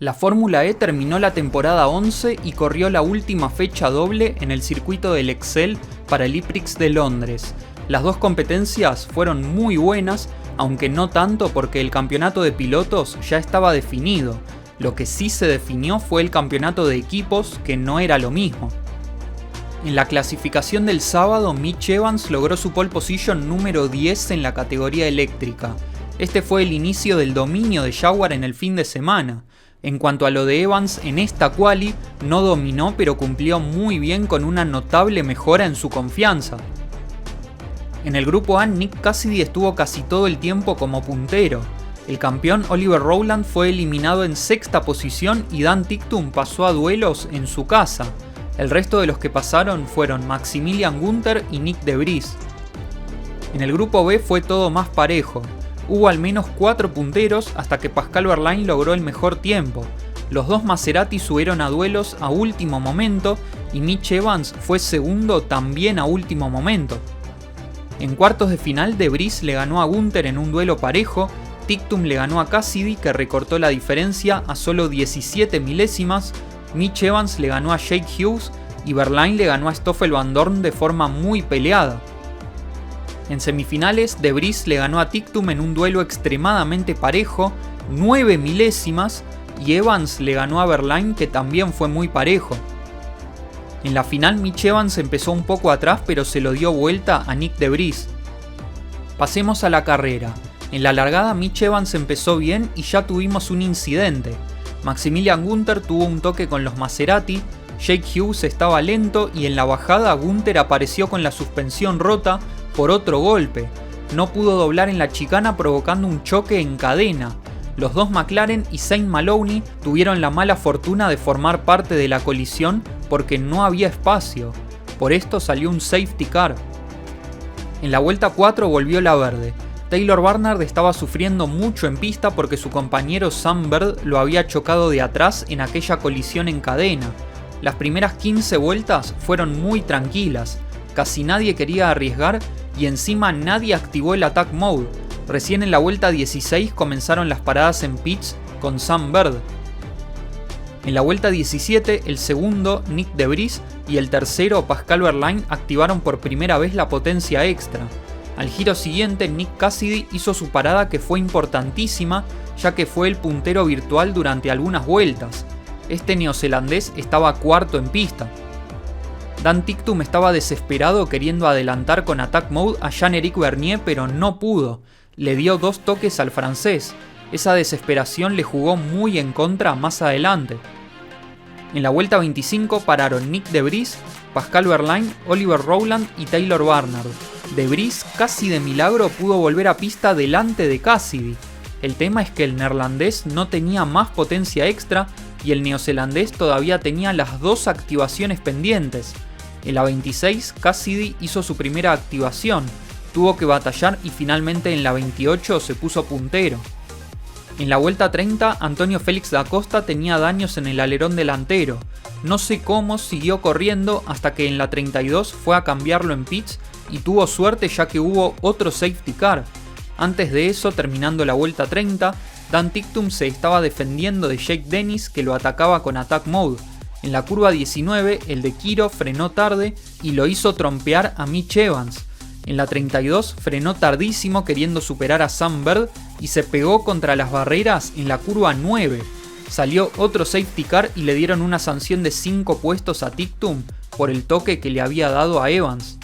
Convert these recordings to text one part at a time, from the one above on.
La Fórmula E terminó la temporada 11 y corrió la última fecha doble en el circuito del Excel para el IPRIX de Londres. Las dos competencias fueron muy buenas, aunque no tanto porque el campeonato de pilotos ya estaba definido. Lo que sí se definió fue el campeonato de equipos, que no era lo mismo. En la clasificación del sábado, Mitch Evans logró su pole position número 10 en la categoría eléctrica. Este fue el inicio del dominio de Jaguar en el fin de semana. En cuanto a lo de Evans, en esta quali no dominó, pero cumplió muy bien con una notable mejora en su confianza. En el grupo A, Nick Cassidy estuvo casi todo el tiempo como puntero. El campeón Oliver Rowland fue eliminado en sexta posición y Dan Ticktum pasó a duelos en su casa. El resto de los que pasaron fueron Maximilian Günther y Nyck de Vries. En el grupo B fue todo más parejo. Hubo al menos 4 punteros hasta que Pascal Wehrlein logró el mejor tiempo. Los dos Maserati subieron a duelos a último momento y Mitch Evans fue segundo también a último momento. En cuartos de final, de Vries le ganó a Günther en un duelo parejo, Ticktum le ganó a Cassidy, que recortó la diferencia a solo 17 milésimas, Mitch Evans le ganó a Jake Hughes y Wehrlein le ganó a Stoffel Van Dorn de forma muy peleada. En semifinales, de Vries le ganó a Ticktum en un duelo extremadamente parejo, 9 milésimas, y Evans le ganó a Wehrlein, que también fue muy parejo. En la final, Mitch Evans empezó un poco atrás, pero se lo dio vuelta a Nyck de Vries. Pasemos a la carrera. En la largada, Mitch Evans empezó bien y ya tuvimos un incidente. Maximilian Günther tuvo un toque con los Maserati, Jake Hughes estaba lento y en la bajada Günther apareció con la suspensión rota por otro golpe. No pudo doblar en la chicana, provocando un choque en cadena. Los dos McLaren y Saint Maloney tuvieron la mala fortuna de formar parte de la colisión porque no había espacio. Por esto salió un safety car. En la vuelta 4 volvió la verde. Taylor Barnard estaba sufriendo mucho en pista porque su compañero Sam Bird lo había chocado de atrás en aquella colisión en cadena. Las primeras 15 vueltas fueron muy tranquilas. Casi nadie quería arriesgar y encima nadie activó el attack mode. Recién en la vuelta 16 comenzaron las paradas en pits con Sam Bird. En la vuelta 17, el segundo, Nyck de Vries, y el tercero, Pascal Wehrlein, activaron por primera vez la potencia extra. Al giro siguiente, Nick Cassidy hizo su parada, que fue importantísima, ya que fue el puntero virtual durante algunas vueltas. Este neozelandés estaba cuarto en pista. Dan Ticktum estaba desesperado queriendo adelantar con Attack Mode a Jean-Éric Vergne, pero no pudo. Le dio 2 toques al francés. Esa desesperación le jugó muy en contra más adelante. En la vuelta 25 pararon Nyck de Vries, Pascal Wehrlein, Oliver Rowland y Taylor Barnard. De Vries casi de milagro pudo volver a pista delante de Cassidy. El tema es que el neerlandés no tenía más potencia extra y el neozelandés todavía tenía las 2 activaciones pendientes. En la 26, Cassidy hizo su primera activación, tuvo que batallar y finalmente en la 28 se puso puntero. En la vuelta 30, Antonio Félix da Costa tenía daños en el alerón delantero. No sé cómo siguió corriendo hasta que en la 32 fue a cambiarlo en pits y tuvo suerte, ya que hubo otro safety car. Antes de eso, terminando la vuelta 30, Dan Ticktum se estaba defendiendo de Jake Dennis, que lo atacaba con Attack Mode. En la curva 19, el de Kiro frenó tarde y lo hizo trompear a Mitch Evans. En la 32 frenó tardísimo queriendo superar a Sam Bird y se pegó contra las barreras en la curva 9. Salió otro safety car y le dieron una sanción de 5 puestos a Ticktum por el toque que le había dado a Evans.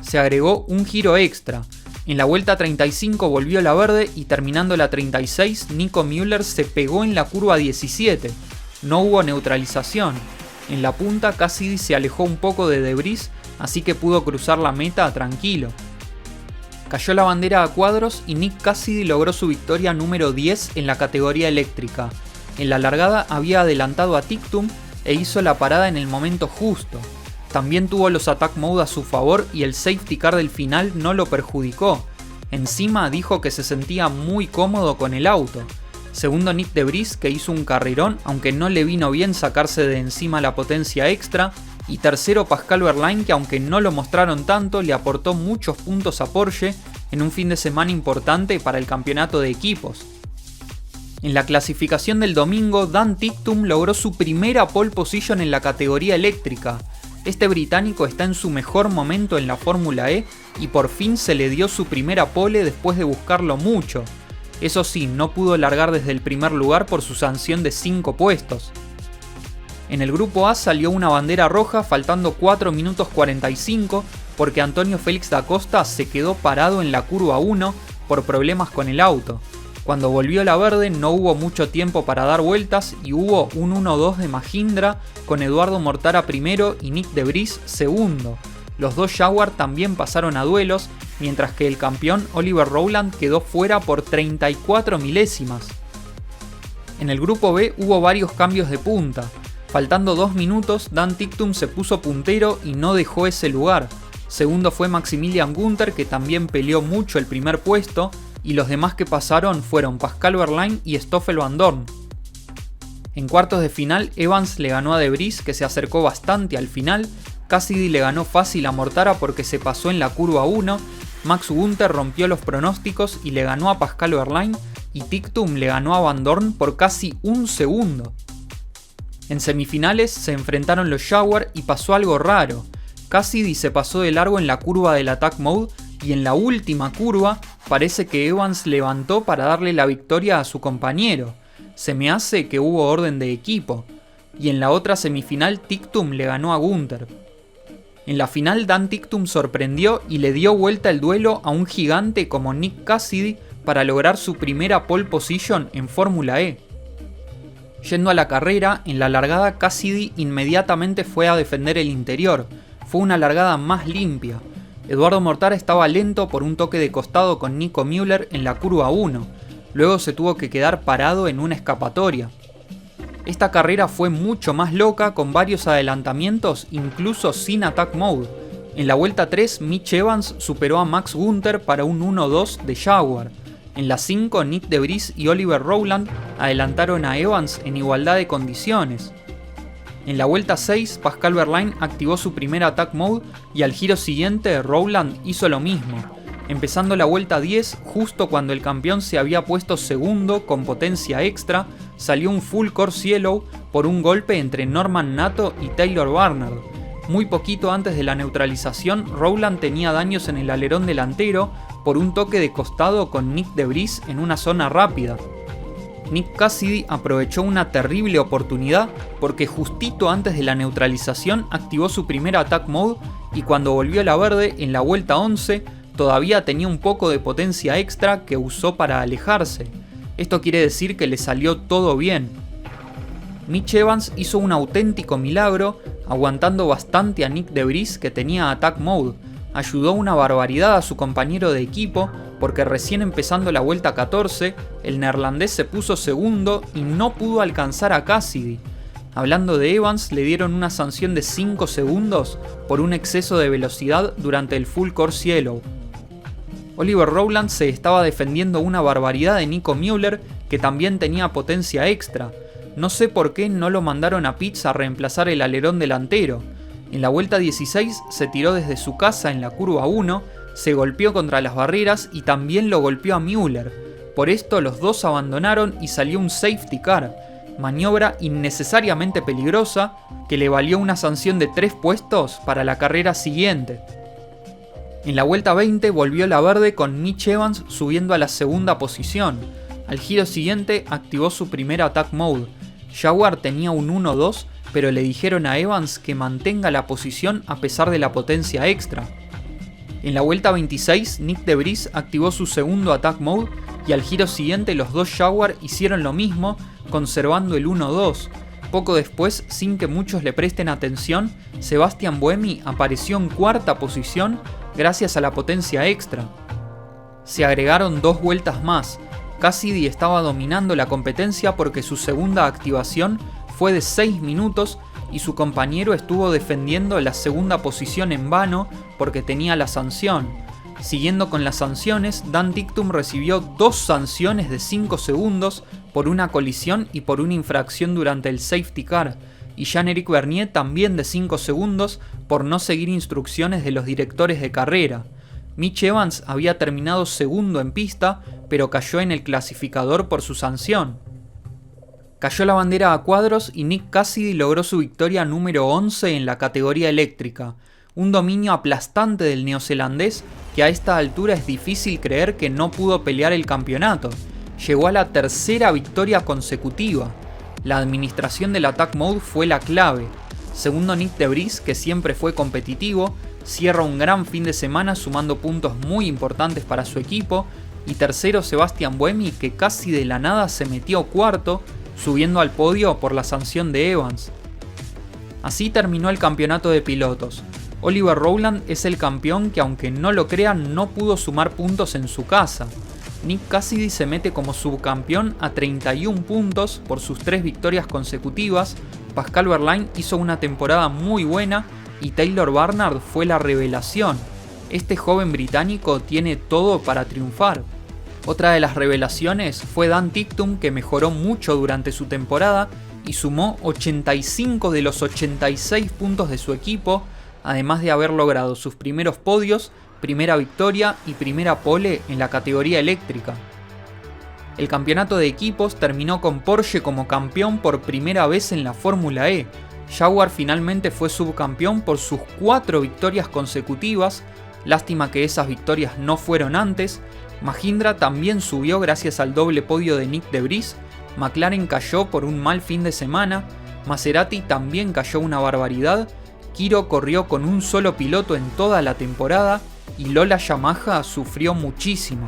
Se agregó un giro extra. En la vuelta 35 volvió la verde y terminando la 36, Nico Müller se pegó en la curva 17. No hubo neutralización. En la punta, Cassidy se alejó un poco de Vries, así que pudo cruzar la meta tranquilo. Cayó la bandera a cuadros y Nick Cassidy logró su victoria número 10 en la categoría eléctrica. En la largada había adelantado a Ticktum e hizo la parada en el momento justo. También tuvo los attack mode a su favor y el safety car del final no lo perjudicó. Encima dijo que se sentía muy cómodo con el auto. Segundo, Nyck de Vries, que hizo un carrerón, aunque no le vino bien sacarse de encima la potencia extra. Y tercero, Pascal Wehrlein, que aunque no lo mostraron tanto, le aportó muchos puntos a Porsche en un fin de semana importante para el campeonato de equipos. En la clasificación del domingo, Dan Ticktum logró su primera pole position en la categoría eléctrica. Este británico está en su mejor momento en la Fórmula E y por fin se le dio su primera pole después de buscarlo mucho. Eso sí, no pudo largar desde el primer lugar por su sanción de 5 puestos. En el grupo A salió una bandera roja faltando 4 minutos 45 porque Antonio Félix da Costa se quedó parado en la curva 1 por problemas con el auto. Cuando volvió la verde no hubo mucho tiempo para dar vueltas y hubo un 1-2 de Mahindra con Eduardo Mortara primero y Nick de Vries segundo. Los dos Jaguar también pasaron a duelos, mientras que el campeón Oliver Rowland quedó fuera por 34 milésimas. En el grupo B hubo varios cambios de punta. Faltando 2 minutos, Dan Ticktum se puso puntero y no dejó ese lugar. Segundo fue Maximilian Günther, que también peleó mucho el primer puesto, y los demás que pasaron fueron Pascal Wehrlein y Stoffel Van Dorn. En cuartos de final, Evans le ganó a De Vries, que se acercó bastante al final. Cassidy le ganó fácil a Mortara porque se pasó en la curva 1. Max Günther rompió los pronósticos y le ganó a Pascal Wehrlein, y Ticktum le ganó a Van Dorn por casi un segundo. En semifinales se enfrentaron los Jaguar y pasó algo raro. Cassidy se pasó de largo en la curva del Attack Mode y en la última curva parece que Evans levantó para darle la victoria a su compañero. Se me hace que hubo orden de equipo. Y en la otra semifinal Ticktum le ganó a Günther. En la final Dan Ticktum sorprendió y le dio vuelta el duelo a un gigante como Nick Cassidy para lograr su primera pole position en Fórmula E. Yendo a la carrera, en la largada Cassidy inmediatamente fue a defender el interior. Fue una largada más limpia. Eduardo Mortara estaba lento por un toque de costado con Nico Müller en la curva 1. Luego se tuvo que quedar parado en una escapatoria. Esta carrera fue mucho más loca, con varios adelantamientos, incluso sin Attack Mode. En la vuelta 3, Mitch Evans superó a Max Günther para un 1-2 de Jaguar. En la 5, Nick de Vries y Oliver Rowland adelantaron a Evans en igualdad de condiciones. En la vuelta 6, Pascal Wehrlein activó su primer Attack Mode y al giro siguiente Rowland hizo lo mismo. Empezando la vuelta 10, justo cuando el campeón se había puesto segundo con potencia extra, salió un full course yellow por un golpe entre Norman Nato y Taylor Barnard. Muy poquito antes de la neutralización, Rowland tenía daños en el alerón delantero por un toque de costado con Nick de Vries en una zona rápida. Nick Cassidy aprovechó una terrible oportunidad porque justito antes de la neutralización activó su primer Attack Mode y cuando volvió a la verde en la vuelta 11 todavía tenía un poco de potencia extra que usó para alejarse. Esto quiere decir que le salió todo bien. Mitch Evans hizo un auténtico milagro aguantando bastante a Nick de Vries, que tenía Attack Mode. Ayudó una barbaridad a su compañero de equipo porque recién empezando la vuelta 14, el neerlandés se puso segundo y no pudo alcanzar a Cassidy. Hablando de Evans, le dieron una sanción de 5 segundos por un exceso de velocidad durante el full course yellow. Oliver Rowland se estaba defendiendo una barbaridad de Nico Müller, que también tenía potencia extra. No sé por qué no lo mandaron a pits a reemplazar el alerón delantero. En la vuelta 16 se tiró desde su casa en la curva 1, se golpeó contra las barreras y también lo golpeó a Müller. Por esto los dos abandonaron y salió un safety car, maniobra innecesariamente peligrosa que le valió una sanción de 3 puestos para la carrera siguiente. En la vuelta 20 volvió la verde con Mitch Evans subiendo a la segunda posición. Al giro siguiente activó su primer Attack Mode. Jaguar tenía un 1-2, pero le dijeron a Evans que mantenga la posición a pesar de la potencia extra. En la vuelta 26, Nick de Vries activó su segundo Attack Mode y al giro siguiente los dos Jaguar hicieron lo mismo, conservando el 1-2. Poco después, sin que muchos le presten atención, Sebastian Buemi apareció en cuarta posición gracias a la potencia extra. Se agregaron 2 vueltas más. Cassidy estaba dominando la competencia porque su segunda activación fue de 6 minutos y su compañero estuvo defendiendo la segunda posición en vano porque tenía la sanción. Siguiendo con las sanciones, Dan Ticktum recibió 2 sanciones de 5 segundos por una colisión y por una infracción durante el safety car, y Jean-Éric Vergne también de 5 segundos por no seguir instrucciones de los directores de carrera. Mitch Evans había terminado segundo en pista, pero cayó en el clasificador por su sanción. Cayó la bandera a cuadros y Nick Cassidy logró su victoria número 11 en la categoría eléctrica, un dominio aplastante del neozelandés que a esta altura es difícil creer que no pudo pelear el campeonato. Llegó a la tercera victoria consecutiva. La administración del Attack Mode fue la clave. Segundo, Nick de Vries, que siempre fue competitivo, cierra un gran fin de semana sumando puntos muy importantes para su equipo. Y tercero, Sebastian Buemi, que casi de la nada se metió cuarto, subiendo al podio por la sanción de Evans. Así terminó el campeonato de pilotos. Oliver Rowland es el campeón que, aunque no lo crean, no pudo sumar puntos en su casa. Nick Cassidy se mete como subcampeón a 31 puntos por sus 3 victorias consecutivas. Pascal Wehrlein hizo una temporada muy buena y Taylor Barnard fue la revelación. Este joven británico tiene todo para triunfar. Otra de las revelaciones fue Dan Ticktum, que mejoró mucho durante su temporada y sumó 85 de los 86 puntos de su equipo, además de haber logrado sus primeros podios, primera victoria y primera pole en la categoría eléctrica. El campeonato de equipos terminó con Porsche como campeón por primera vez en la Fórmula E. Jaguar finalmente fue subcampeón por sus 4 victorias consecutivas, lástima que esas victorias no fueron antes. Mahindra también subió gracias al doble podio de Nick de Vries, McLaren cayó por un mal fin de semana, Maserati también cayó una barbaridad, Kiro corrió con un solo piloto en toda la temporada y Lola Yamaha sufrió muchísimo.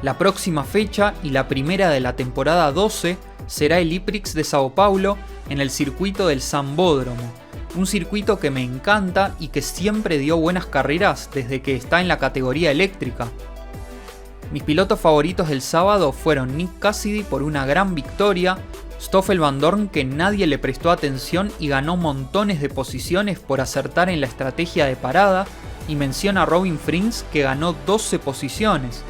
La próxima fecha y la primera de la temporada 12 será el IPRIX de Sao Paulo en el circuito del Sambódromo, un circuito que me encanta y que siempre dio buenas carreras desde que está en la categoría eléctrica. Mis pilotos favoritos del sábado fueron Nick Cassidy por una gran victoria, Stoffel Van Dorn, que nadie le prestó atención y ganó montones de posiciones por acertar en la estrategia de parada, y mención a Robin Frings, que ganó 12 posiciones.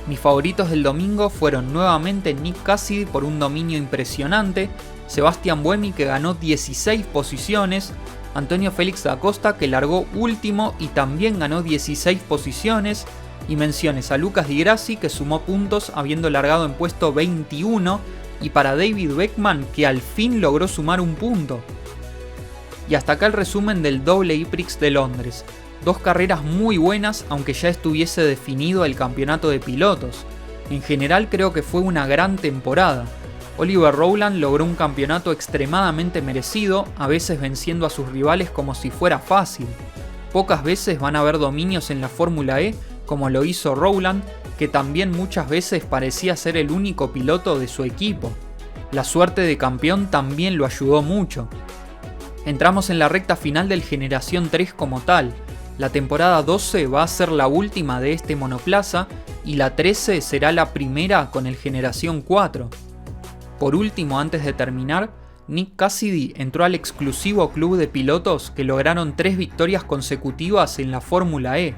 Mis favoritos del domingo fueron nuevamente Nick Cassidy por un dominio impresionante, Sebastian Buemi, que ganó 16 posiciones, Antonio Félix da Costa, que largó último y también ganó 16 posiciones, y menciones a Lucas Di Grassi, que sumó puntos habiendo largado en puesto 21, y para David Beckman, que al fin logró sumar un punto. Y hasta acá el resumen del doble IPRIX de Londres. 2 carreras muy buenas, aunque ya estuviese definido el campeonato de pilotos. En general creo que fue una gran temporada. Oliver Rowland logró un campeonato extremadamente merecido, a veces venciendo a sus rivales como si fuera fácil. Pocas veces van a haber dominios en la Fórmula E, como lo hizo Rowland, que también muchas veces parecía ser el único piloto de su equipo. La suerte de campeón también lo ayudó mucho. Entramos en la recta final del Generación 3 como tal. La temporada 12 va a ser la última de este monoplaza y la 13 será la primera con el Generación 4. Por último, antes de terminar, Nick Cassidy entró al exclusivo club de pilotos que lograron 3 victorias consecutivas en la Fórmula E.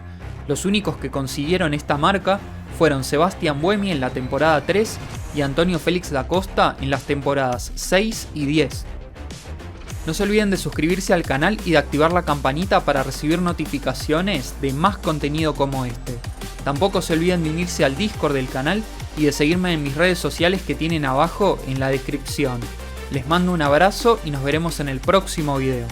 Los únicos que consiguieron esta marca fueron Sebastian Buemi en la temporada 3 y Antonio Félix da Costa en las temporadas 6 y 10. No se olviden de suscribirse al canal y de activar la campanita para recibir notificaciones de más contenido como este. Tampoco se olviden de unirse al Discord del canal y de seguirme en mis redes sociales que tienen abajo en la descripción. Les mando un abrazo y nos veremos en el próximo video.